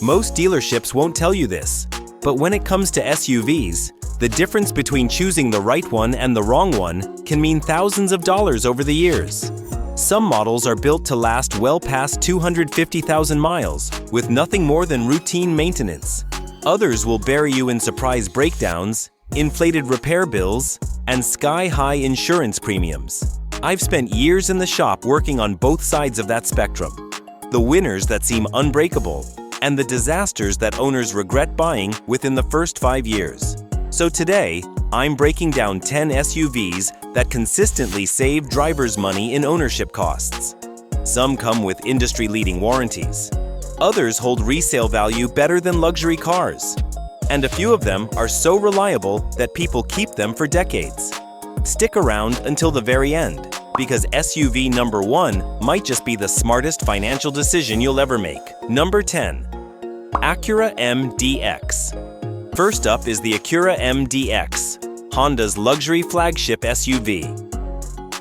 Most dealerships won't tell you this, but when it comes to SUVs, the difference between choosing the right one and the wrong one can mean thousands of dollars over the years. Some models are built to last well past 250,000 miles, with nothing more than routine maintenance. Others will bury you in surprise breakdowns, inflated repair bills, and sky-high insurance premiums. I've spent years in the shop working on both sides of that spectrum. The winners that seem unbreakable, and the disasters that owners regret buying within the first 5 years. So today, I'm breaking down 10 SUVs that consistently save drivers money in ownership costs. Some come with industry-leading warranties. Others hold resale value better than luxury cars. And a few of them are so reliable that people keep them for decades. Stick around until the very end, because SUV number 1 might just be the smartest financial decision you'll ever make. Number 10. Acura MDX. First up is the Acura MDX, Honda's luxury flagship SUV.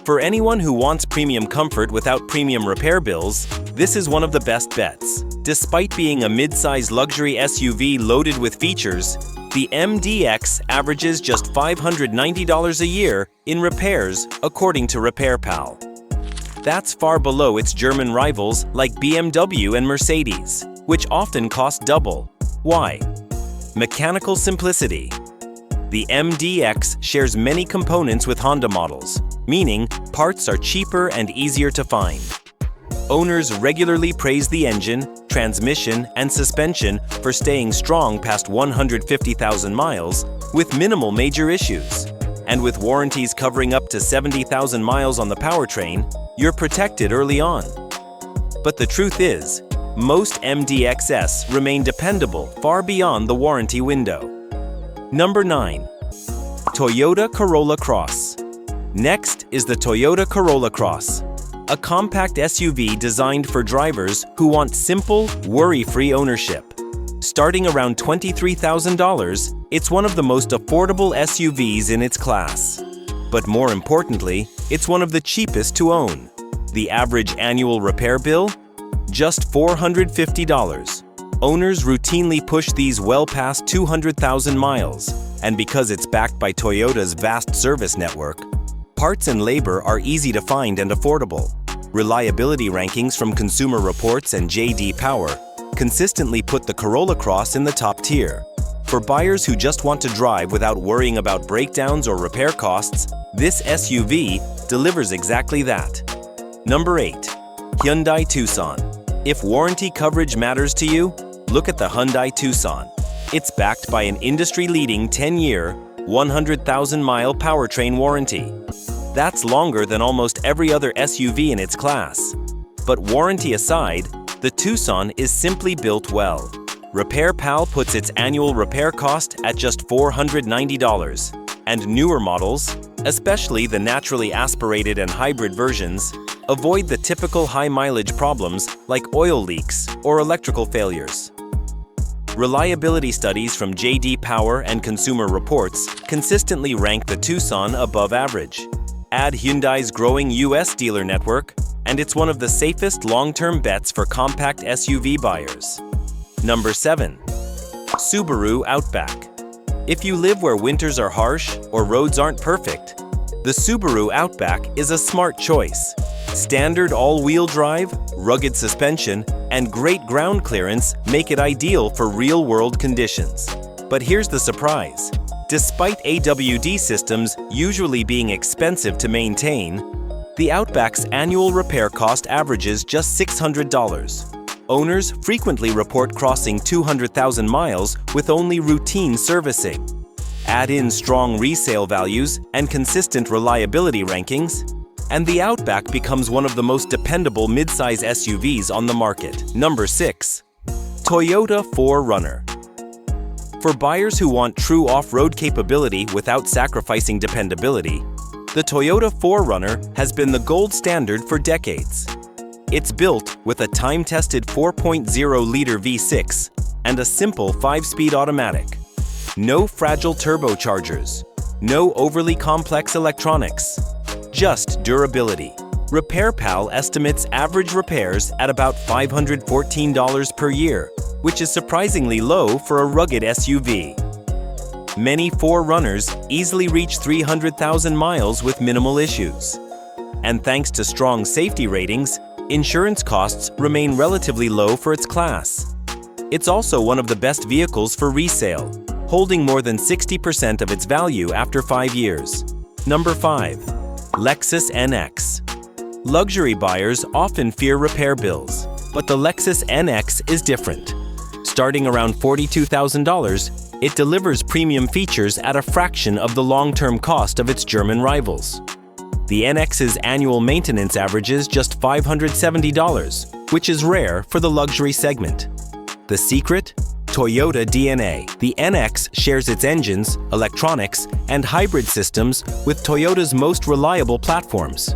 For anyone who wants premium comfort without premium repair bills, this is one of the best bets. Despite being a mid-size luxury SUV loaded with features, the MDX averages just $590 a year in repairs, according to RepairPal. That's far below its German rivals like BMW and Mercedes, which often cost double. Why? Mechanical simplicity. The MDX shares many components with Honda models, meaning parts are cheaper and easier to find. Owners regularly praise the engine, transmission, and suspension for staying strong past 150,000 miles with minimal major issues. And with warranties covering up to 70,000 miles on the powertrain, you're protected early on. But the truth is, most MDXs remain dependable far beyond the warranty window. Number 9. Toyota Corolla Cross. Next is the Toyota Corolla Cross, a compact SUV designed for drivers who want simple, worry-free ownership. Starting around $23,000, it's one of the most affordable SUVs in its class. But more importantly, it's one of the cheapest to own. The average annual repair bill? Just $450. Owners routinely push these well past 200,000 miles, and because it's backed by Toyota's vast service network, parts and labor are easy to find and affordable. Reliability rankings from Consumer Reports and J.D. Power consistently put the Corolla Cross in the top tier. For buyers who just want to drive without worrying about breakdowns or repair costs, this SUV delivers exactly that. Number 8. Hyundai Tucson. If warranty coverage matters to you, look at the Hyundai Tucson. It's backed by an industry-leading 10-year, 100,000-mile powertrain warranty. That's longer than almost every other SUV in its class. But warranty aside, the Tucson is simply built well. RepairPal puts its annual repair cost at just $490, and newer models, especially the naturally aspirated and hybrid versions, avoid the typical high-mileage problems like oil leaks or electrical failures. Reliability studies from J.D. Power and Consumer Reports consistently rank the Tucson above average. Add Hyundai's growing U.S. dealer network, and it's one of the safest long-term bets for compact SUV buyers. Number 7. Subaru Outback. If you live where winters are harsh or roads aren't perfect, the Subaru Outback is a smart choice. Standard all-wheel drive, rugged suspension, and great ground clearance make it ideal for real-world conditions. But here's the surprise. Despite AWD systems usually being expensive to maintain, the Outback's annual repair cost averages just $600. Owners frequently report crossing 200,000 miles with only routine servicing. Add in strong resale values and consistent reliability rankings, and the Outback becomes one of the most dependable midsize SUVs on the market. Number 6. Toyota 4Runner. For buyers who want true off-road capability without sacrificing dependability, the Toyota 4Runner has been the gold standard for decades. It's built with a time-tested 4.0-liter V6 and a simple 5-speed automatic. No fragile turbochargers, no overly complex electronics, just durability. RepairPal estimates average repairs at about $514 per year, which is surprisingly low for a rugged SUV. Many 4Runners easily reach 300,000 miles with minimal issues. And thanks to strong safety ratings, insurance costs remain relatively low for its class. It's also one of the best vehicles for resale, holding more than 60% of its value after 5 years. Number 5. Lexus NX. Luxury buyers often fear repair bills, but the Lexus NX is different. Starting around $42,000, it delivers premium features at a fraction of the long-term cost of its German rivals. The NX's annual maintenance averages just $570, which is rare for the luxury segment. The secret? Toyota DNA. The NX shares its engines, electronics, and hybrid systems with Toyota's most reliable platforms.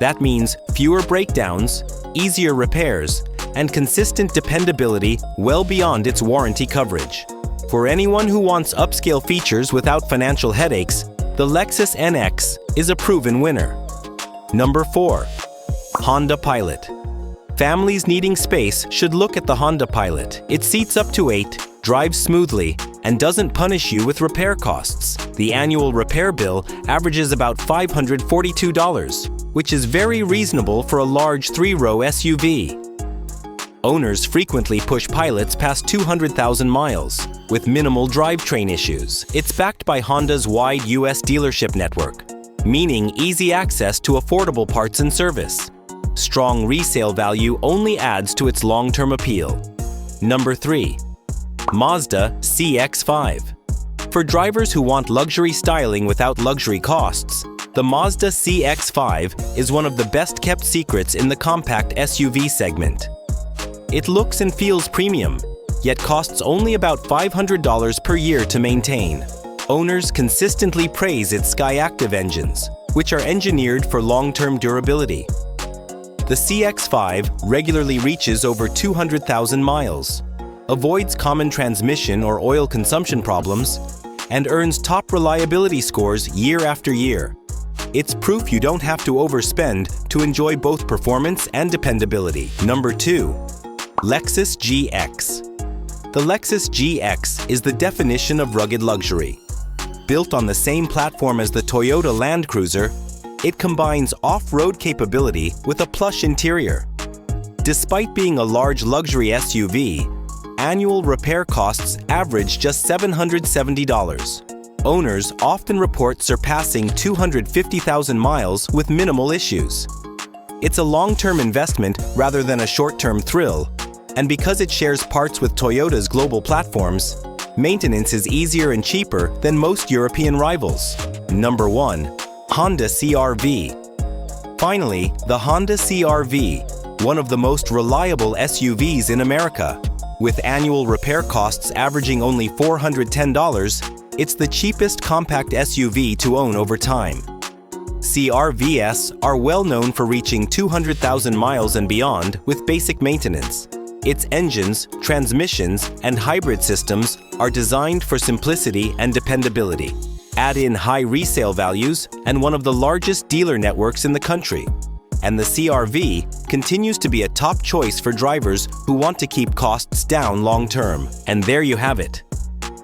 That means fewer breakdowns, easier repairs, and consistent dependability well beyond its warranty coverage. For anyone who wants upscale features without financial headaches, the Lexus NX is a proven winner. Number 4. Honda Pilot. Families needing space should look at the Honda Pilot. It seats up to 8, drives smoothly, and doesn't punish you with repair costs. The annual repair bill averages about $542, which is very reasonable for a large 3-row SUV. Owners frequently push Pilots past 200,000 miles, with minimal drivetrain issues. It's backed by Honda's wide US dealership network, meaning easy access to affordable parts and service. Strong resale value only adds to its long-term appeal. Number 3. Mazda CX-5. For drivers who want luxury styling without luxury costs, the Mazda CX-5 is one of the best-kept secrets in the compact SUV segment. It looks and feels premium, yet costs only about $500 per year to maintain. Owners consistently praise its Skyactiv engines, which are engineered for long-term durability. The CX-5 regularly reaches over 200,000 miles, avoids common transmission or oil consumption problems, and earns top reliability scores year after year. It's proof you don't have to overspend to enjoy both performance and dependability. Number 2. Lexus GX. The Lexus GX is the definition of rugged luxury. Built on the same platform as the Toyota Land Cruiser, it combines off-road capability with a plush interior. Despite being a large luxury SUV, annual repair costs average just $770. Owners often report surpassing 250,000 miles with minimal issues. It's a long-term investment rather than a short-term thrill, and because it shares parts with Toyota's global platforms, maintenance is easier and cheaper than most European rivals. Number 1. Honda CR-V. Finally, the Honda CR-V, one of the most reliable SUVs in America. With annual repair costs averaging only $410, it's the cheapest compact SUV to own over time. CR-Vs are well known for reaching 200,000 miles and beyond with basic maintenance. Its engines, transmissions, and hybrid systems are designed for simplicity and dependability. Add in high resale values and one of the largest dealer networks in the country, and the CR-V continues to be a top choice for drivers who want to keep costs down long-term. And there you have it.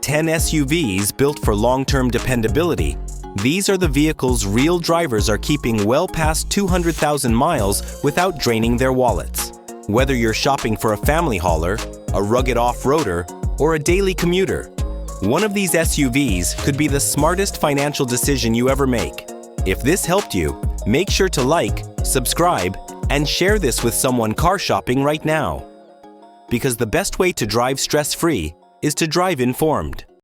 10 SUVs built for long-term dependability. These are the vehicles real drivers are keeping well past 200,000 miles without draining their wallets. Whether you're shopping for a family hauler, a rugged off-roader, or a daily commuter, one of these SUVs could be the smartest financial decision you ever make. If this helped you, make sure to like, subscribe, and share this with someone car shopping right now. Because the best way to drive stress-free is to drive informed.